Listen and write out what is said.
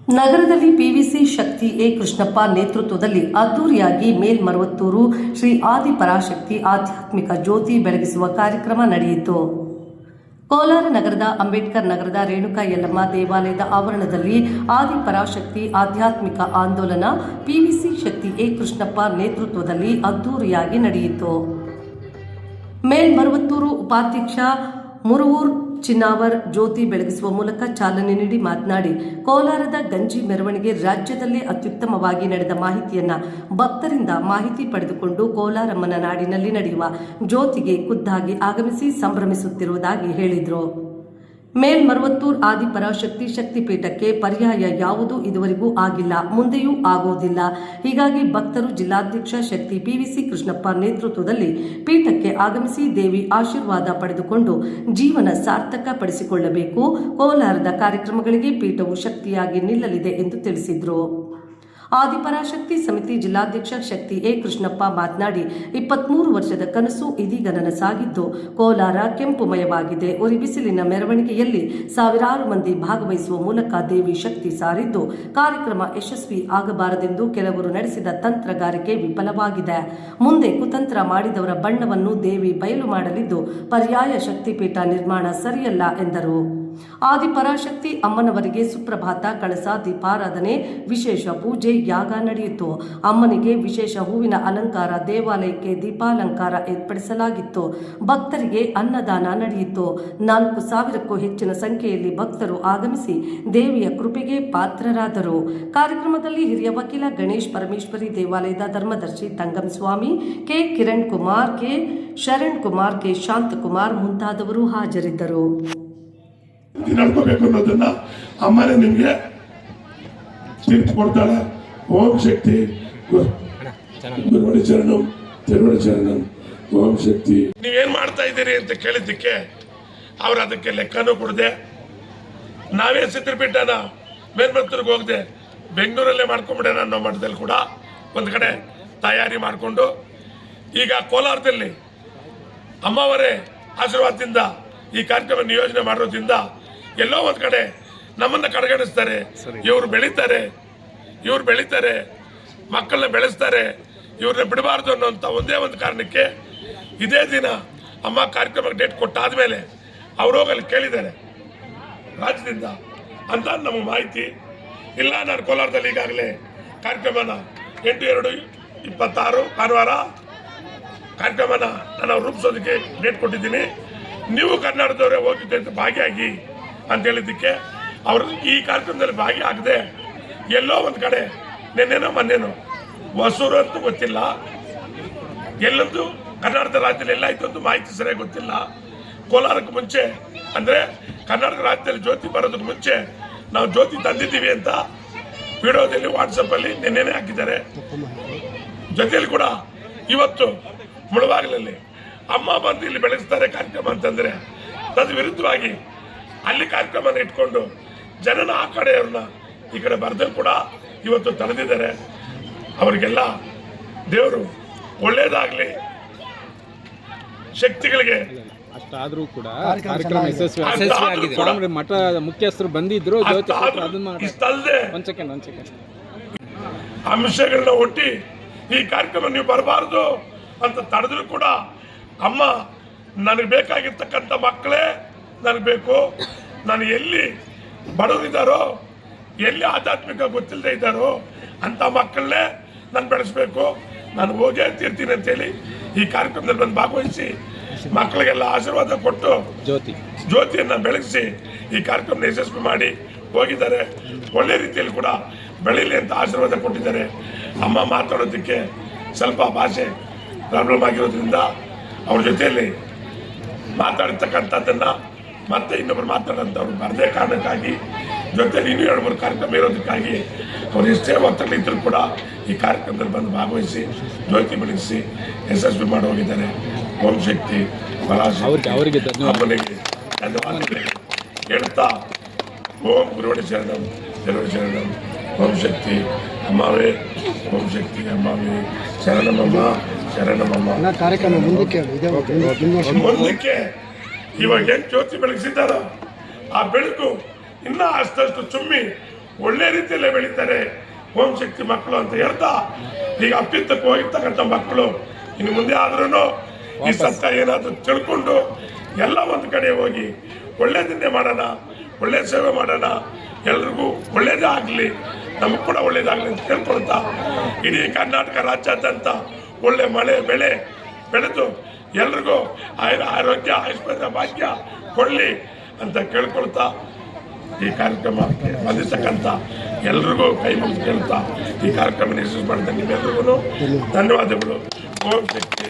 ನಗರದಲ್ಲಿ PVC Shakti A Krishnappa ನೇತೃತ್ವದಲ್ಲಿ ಅದ್ದೂರಿಯಾಗಿ ಮೇಲ್ಮರುವತ್ತೂರು ಶ್ರೀ ಆದಿಪರಾಶಕ್ತಿ ಆಧ್ಯಾತ್ಮಿಕ ಜ್ಯೋತಿ ಬೆಳಗಿಸುವ ಕಾರ್ಯಕ್ರಮ ನಡೆಯಿತು. ಕೋಲಾರ ನಗರದ ಅಂಬೇಡ್ಕರ್ ನಗರದ ರೇಣುಕಾ ಯಲ್ಲಮ್ಮ ದೇವಾಲಯದ ಆವರಣದಲ್ಲಿ ಆದಿಪರಾಶಕ್ತಿ ಆಧ್ಯಾತ್ಮಿಕ ಆಂದೋಲನ ಪಿವಿಸಿ ಶಕ್ತಿ ಎ ಕೃಷ್ಣಪ್ಪ ನೇತೃತ್ವದಲ್ಲಿ ಅದ್ದೂರಿಯಾಗಿ ನಡೆಯಿತು. ಮೇಲ್ಮರುವತ್ತೂರು ಉಪಾಧ್ಯಕ್ಷ ಮುರುವೂರ್ ಚಿನ್ನಾವರ್ ಜ್ಯೋತಿ ಬೆಳಗಿಸುವ ಮೂಲಕ ಚಾಲನೆ ನೀಡಿ ಮಾತನಾಡಿ, ಕೋಲಾರದ ಗಂಜಿ ಮೆರವಣಿಗೆ ರಾಜ್ಯದಲ್ಲೇ ಅತ್ಯುತ್ತಮವಾಗಿ ನಡೆದ ಮಾಹಿತಿಯನ್ನ ಭಕ್ತರಿಂದ ಮಾಹಿತಿ ಪಡೆದುಕೊಂಡು ಕೋಲಾರಮ್ಮನ ನಾಡಿನಲ್ಲಿ ನಡೆಯುವ ಜ್ಯೋತಿಗೆ ಖುದ್ದಾಗಿ ಆಗಮಿಸಿ ಸಂಭ್ರಮಿಸುತ್ತಿರುವುದಾಗಿ ಹೇಳಿದರು. ಮೇಲ್ಮರುವತ್ತೂರು ಆದಿಪರಾಶಕ್ತಿ ಶಕ್ತಿಪೀಠಕ್ಕೆ ಪರ್ಯಾಯ ಯಾವುದೂ ಇದುವರೆಗೂ ಆಗಿಲ್ಲ, ಮುಂದೆಯೂ ಆಗುವುದಿಲ್ಲ. ಹೀಗಾಗಿ ಭಕ್ತರು ಜಿಲ್ಲಾಧ್ಯಕ್ಷ ಶಕ್ತಿ ಪಿವಿಸಿ ಕೃಷ್ಣಪ್ಪ ನೇತೃತ್ವದಲ್ಲಿ ಪೀಠಕ್ಕೆ ಆಗಮಿಸಿ ದೇವಿ ಆಶೀರ್ವಾದ ಪಡೆದುಕೊಂಡು ಜೀವನ ಸಾರ್ಥಕ ಪಡಿಸಿಕೊಳ್ಳಬೇಕು. ಕೋಲಾರದ ಕಾರ್ಯಕ್ರಮಗಳಿಗೆ ಪೀಠವು ಶಕ್ತಿಯಾಗಿ ನಿಲ್ಲಲಿದೆ ಎಂದು ತಿಳಿಸಿದರು. ಆದಿಪರಾಶಕ್ತಿ ಸಮಿತಿ ಜಿಲ್ಲಾಧ್ಯಕ್ಷ ಶಕ್ತಿ ಎ ಕೃಷ್ಣಪ್ಪ ಮಾತನಾಡಿ, 23 ವರ್ಷದ ಕನಸು ಇದೀಗ ನನಸಾಗಿದ್ದು ಕೋಲಾರ ಕೆಂಪುಮಯವಾಗಿದೆ. ಉರಿಬಿಸಿಲಿನ ಮೆರವಣಿಗೆಯಲ್ಲಿ ಸಾವಿರಾರು ಮಂದಿ ಭಾಗವಹಿಸುವ ಮೂಲಕ ದೇವಿ ಶಕ್ತಿ ಸಾರಿದ್ದು ಕಾರ್ಯಕ್ರಮ ಯಶಸ್ವಿ ಆಗಬಾರದೆಂದು ಕೆಲವರು ನಡೆಸಿದ ತಂತ್ರಗಾರಿಕೆ ವಿಫಲವಾಗಿದೆ. ಮುಂದೆ ಕುತಂತ್ರ ಮಾಡಿದವರ ಬಣ್ಣವನ್ನು ದೇವಿ ಬಯಲು ಮಾಡಲಿದ್ದು ಪರ್ಯಾಯ ಶಕ್ತಿಪೀಠ ನಿರ್ಮಾಣ ಸರಿಯಲ್ಲ ಎಂದರು. ಆದಿಪರಾಶಕ್ತಿ ಅಮ್ಮನವರಿಗೆ ಸುಪ್ರಭಾತ, ಕಳಸ, ದೀಪಾರಾಧನೆ, ವಿಶೇಷ ಪೂಜೆ, ಯಾಗ ನಡೆಯಿತು. ಅಮ್ಮನಿಗೆ ವಿಶೇಷ ಹೂವಿನ ಅಲಂಕಾರ, ದೇವಾಲಯಕ್ಕೆ ದೀಪಾಲಂಕಾರ ಏರ್ಪಡಿಸಲಾಗಿತ್ತು. ಭಕ್ತರಿಗೆ ಅನ್ನದಾನ ನಡೆಯಿತು. 4,000ಕ್ಕೂ ಹೆಚ್ಚಿನ ಸಂಖ್ಯೆಯಲ್ಲಿ ಭಕ್ತರು ಆಗಮಿಸಿ ದೇವಿಯ ಕೃಪೆಗೆ ಪಾತ್ರರಾದರು. ಕಾರ್ಯಕ್ರಮದಲ್ಲಿ ಹಿರಿಯ ವಕೀಲ ಗಣೇಶ್ ಪರಮೇಶ್ವರಿ, ದೇವಾಲಯದ ಧರ್ಮದರ್ಶಿ Thangamswamy, K Kiran Kumar, K Sharan Kumar, K Shanthakumar ಮುಂತಾದವರು ಹಾಜರಿದ್ದರು. ನಡ್ಕೋಬೇಕು ಅನ್ನೋದನ್ನ ಅಮ್ಮನೇ ನಿಮ್ಗೆ ತಿಳಿಸ್ಕೊಡ್ತಾಳೆ. ಓಂ ಶಕ್ತಿ ಗುರುವಡಿ ಚರಣಂ ತಿರುವಡಿ ಚರಣಂ ಓಂ ಶಕ್ತಿ. ನೀವೇನ್ ಮಾಡ್ತಾ ಇದ್ದೀರಿ ಅಂತ ಕೇಳಿದ್ದಕ್ಕೆ ಅವ್ರು ಅದಕ್ಕೆ ಲೆಕ್ಕನೂ ಕೊಡದೆ, ನಾವೇ ಚಿತ್ರಪೀಠನ ಮೇಲ್ಮತ್ತೂರಿಗೆ ಹೋಗದೆ ಬೆಂಗಳೂರಲ್ಲೇ ಮಾಡ್ಕೊಂಡ್ಬಿಡೋಣ ಅನ್ನೋ ಮಟ್ಟದಲ್ಲಿ ಕೂಡ ಒಂದು ಕಡೆ ತಯಾರಿ ಮಾಡಿಕೊಂಡು ಈಗ ಕೋಲಾರದಲ್ಲಿ ಅಮ್ಮವರೇ ಆಶೀರ್ವಾದದಿಂದ ಈ ಕಾರ್ಯಕ್ರಮ ನಿಯೋಜನೆ ಮಾಡೋದ್ರಿಂದ ಎಲ್ಲೋ ಒಂದು ಕಡೆ ನಮ್ಮನ್ನ ಕಡೆಗಣಿಸ್ತಾರೆ. ಇವ್ರು ಬೆಳೀತಾರೆ, ಮಕ್ಕಳನ್ನ ಬೆಳೆಸ್ತಾರೆ, ಇವ್ರನ್ನ ಬಿಡಬಾರ್ದು ಅನ್ನೋಂಥ ಒಂದೇ ಒಂದು ಕಾರಣಕ್ಕೆ ಇದೇ ದಿನ ಅಮ್ಮ ಕಾರ್ಯಕ್ರಮಕ್ಕೆ ಡೇಟ್ ಕೊಟ್ಟಾದ್ಮೇಲೆ ಅವ್ರು ಹೋಗಲ್ಲಿ ಕೇಳಿದ್ದಾರೆ ರಾಜ್ಯದಿಂದ ಅಂತ ನಮಗೆ ಮಾಹಿತಿ ಇಲ್ಲ. ನಾನು ಕೋಲಾರದಲ್ಲಿ ಈಗಾಗಲೇ ಕಾರ್ಯಕ್ರಮನ 8/2/26 ಭಾನುವಾರ ಕಾರ್ಯಕ್ರಮನ ನಾನು ರೂಪಿಸೋದಕ್ಕೆ ಡೇಟ್ ಕೊಟ್ಟಿದ್ದೀನಿ. ನೀವು ಕರ್ನಾಟಕದವರೇ ಹೋಗಿದ್ದೆ ಅಂತ ಭಾಗಿಯಾಗಿ ಅಂತ ಹೇಳಿದ್ದಕ್ಕೆ ಅವರು ಈ ಕಾರ್ಯಕ್ರಮದಲ್ಲಿ ಭಾಗಿಯಾಗದೆ ಎಲ್ಲೋ ಒಂದು ಕಡೆ ನಿನ್ನೆನೋ ಮೊನ್ನೆನೋ ಹೊಸೂರು ಅಂತೂ ಗೊತ್ತಿಲ್ಲ, ಎಲ್ಲೊಂದು ಕರ್ನಾಟಕ ರಾಜ್ಯದಲ್ಲಿ ಎಲ್ಲ ಆಯ್ತು ಅಂತ ಮಾಹಿತಿ ಸರಿಯಾಗಿ ಗೊತ್ತಿಲ್ಲ. ಕೋಲಾರಕ್ಕೆ ಮುಂಚೆ ಅಂದರೆ ಕರ್ನಾಟಕ ರಾಜ್ಯದಲ್ಲಿ ಜ್ಯೋತಿ ಬರೋದಕ್ಕೆ ಮುಂಚೆ ನಾವು ಜ್ಯೋತಿ ತಂದಿದ್ದೀವಿ ಅಂತ ವಿಡಿಯೋದಲ್ಲಿ ವಾಟ್ಸಪ್ಪಲ್ಲಿ ನಿನ್ನೆನೇ ಹಾಕಿದ್ದಾರೆ. ಜೊತೆಯಲ್ಲಿ ಕೂಡ ಇವತ್ತು ಮುಳಬಾಗಿಲಲ್ಲಿ ಅಮ್ಮ ಬಂದು ಇಲ್ಲಿ ಬೆಳೆಸ್ತಾರೆ ಕಾರ್ಯಕ್ರಮ ಅಂತಂದ್ರೆ ತದ್ ವಿರುದ್ಧವಾಗಿ ಅಲ್ಲಿ ಕಾರ್ಯಕ್ರಮನ ಇಟ್ಕೊಂಡು ಜನನ ಆ ಕಡೆಯವ್ರನ್ನ ಈ ಕಡೆ ಬರ್ದಲ್ಲಿ ಕೂಡ ಇವತ್ತು ತಡೆದಿದ್ದಾರೆ. ಅವರಿಗೆಲ್ಲ ದೇವರು ಒಳ್ಳೇದಾಗ್ಲಿ, ಶಕ್ತಿಗಳಿಗೆ ಅಷ್ಟಾದ್ರೂ ಕೂಡ ಕಾರ್ಯಕ್ರಮ ಯಶಸ್ವಿ ಮಠ ಮುಖ್ಯಸ್ಥರು ಬಂದಿದ್ರು. ಅಂಶಗಳನ್ನ ಒಟ್ಟಿ ಈ ಕಾರ್ಯಕ್ರಮ ನೀವು ಬರಬಾರ್ದು ಅಂತ ತಡೆದ್ರು ಕೂಡ ಅಮ್ಮ ನನಗೆ ಬೇಕಾಗಿರ್ತಕ್ಕಂಥ ಮಕ್ಕಳೇ ನನಗೆ ಬೇಕು. ನಾನು ಎಲ್ಲಿ ಬಡವರಿದ್ದಾರೋ, ಎಲ್ಲಿ ಆಧ್ಯಾತ್ಮಿಕ ಗೊತ್ತಿಲ್ಲದೆ ಇದ್ದಾರೋ ಅಂಥ ಮಕ್ಕಳನ್ನೇ ನಾನು ಬೆಳೆಸಬೇಕು, ನಾನು ಹೋಗೇ ತೀರ್ತೀನಿ ಅಂತೇಳಿ ಈ ಕಾರ್ಯಕ್ರಮದಲ್ಲಿ ಬಂದು ಭಾಗವಹಿಸಿ ಮಕ್ಕಳಿಗೆಲ್ಲ ಆಶೀರ್ವಾದ ಕೊಟ್ಟು ಜ್ಯೋತಿಯನ್ನು ಬೆಳಗಿಸಿ ಈ ಕಾರ್ಯಕ್ರಮ ಯಶಸ್ವಿ ಮಾಡಿ ಹೋಗಿದ್ದಾರೆ. ಒಳ್ಳೆ ರೀತಿಯಲ್ಲಿ ಕೂಡ ಬೆಳೀಲಿ ಅಂತ ಆಶೀರ್ವಾದ ಕೊಟ್ಟಿದ್ದಾರೆ. ಅಮ್ಮ ಮಾತಾಡೋದಕ್ಕೆ ಸ್ವಲ್ಪ ಭಾಷೆ ಪ್ರಾಬ್ಲಮ್ ಆಗಿರೋದ್ರಿಂದ ಅವ್ರ ಜೊತೆಯಲ್ಲಿ ಮಾತಾಡ್ತಕ್ಕಂಥದ್ದನ್ನು ಮತ್ತೆ ಇನ್ನೊಬ್ರು ಮಾತಾಡೋಂಥವ್ರು ಬರದೇ ಕಾರಣಕ್ಕಾಗಿ ಜೊತೆಲಿ ಇನ್ನೂ 2-3 ಕಾರ್ಯಕ್ರಮ ಇರೋದಕ್ಕಾಗಿ ಅವ್ರು ಎಷ್ಟೇ ಒತ್ತಡಗಳಿದ್ದರೂ ಕೂಡ ಈ ಕಾರ್ಯಕ್ರಮದಲ್ಲಿ ಬಂದು ಭಾಗವಹಿಸಿ ಜ್ಯೋತಿ ಬೆಳೆಸಿ ಯಶಸ್ವಿ ಮಾಡಿ ಹೋಗಿದ್ದಾರೆ. ಓಂ ಶಕ್ತಿ ಅವರಿಗೆ ಅಮ್ಮನಿಗೆ ಧನ್ಯವಾದಗಳು ಹೇಳ್ತಾ ಓಂ ಗುರುವಡಿ ಶರಣಂ ತಿರುವಡಿ ಶರಣಂ ಓಂ ಶಕ್ತಿ ಅಮ್ಮವೇ, ಓಂ ಶಕ್ತಿ ಅಮ್ಮವೇ, ಶರಣಮಮ್ಮ ಶರಣಮಮ್ಮ. ಕಾರ್ಯಕ್ರಮ ಮುಂದಕ್ಕೆ ಇವಾಗ ಏನು ಜ್ಯೋತಿ ಬೆಳಗಿಸಿದ್ದಾರೋ ಆ ಬೆಳಕು ಇನ್ನೂ ಅಷ್ಟು ಚುಮ್ಮಿ ಒಳ್ಳೆ ರೀತಿಯಲ್ಲೇ ಬೆಳೀತಾರೆ ಓಂ ಶಕ್ತಿ ಮಕ್ಕಳು ಅಂತ ಹೇಳ್ತಾ, ಈಗ ಅಪ್ಪಿತ್ತಕ್ಕೆ ಹೋಗಿರ್ತಕ್ಕಂಥ ಮಕ್ಕಳು ಇನ್ನು ಮುಂದೆ ಆದ್ರೂ ಈ ಸತ್ಯ ಏನಾದರೂ ತಿಳ್ಕೊಂಡು ಎಲ್ಲ ಒಂದು ಕಡೆ ಹೋಗಿ ಒಳ್ಳೇದನ್ನೇ ಮಾಡೋಣ, ಒಳ್ಳೆ ಸೇವೆ ಮಾಡೋಣ, ಎಲ್ರಿಗೂ ಒಳ್ಳೇದೇ ಆಗಲಿ, ನಮಗೂ ಕೂಡ ಒಳ್ಳೇದಾಗಲಿ ಅಂತ ಕೇಳ್ಕೊಳ್ತಾ, ಇಡೀ ಕರ್ನಾಟಕ ರಾಜ್ಯಾದ್ಯಂತ ಒಳ್ಳೆ ಮಳೆ ಬೆಳೆ ಬೆಳೆದು ಎಲ್ರಿಗೂ ಆರೋಗ್ಯ ಐಶ್ವರ್ಯ ಭಾಗ್ಯ ಕೊಡಲಿ ಅಂತ ಕೇಳ್ಕೊಳ್ತಾ, ಈ ಕಾರ್ಯಕ್ರಮಕ್ಕೆ ಬಂದಿರ್ತಕ್ಕಂಥ ಎಲ್ರಿಗೂ ಕೈ ಮುಗಿದು ಕೇಳ್ತಾ ಈ ಕಾರ್ಯಕ್ರಮ ಯಶಸ್ವಿ ಮಾಡಿದ ನಿಮ್ಮೆಲ್ಲರಿಗೂ ಧನ್ಯವಾದಗಳು. ಓಂ ಶಕ್ತಿ.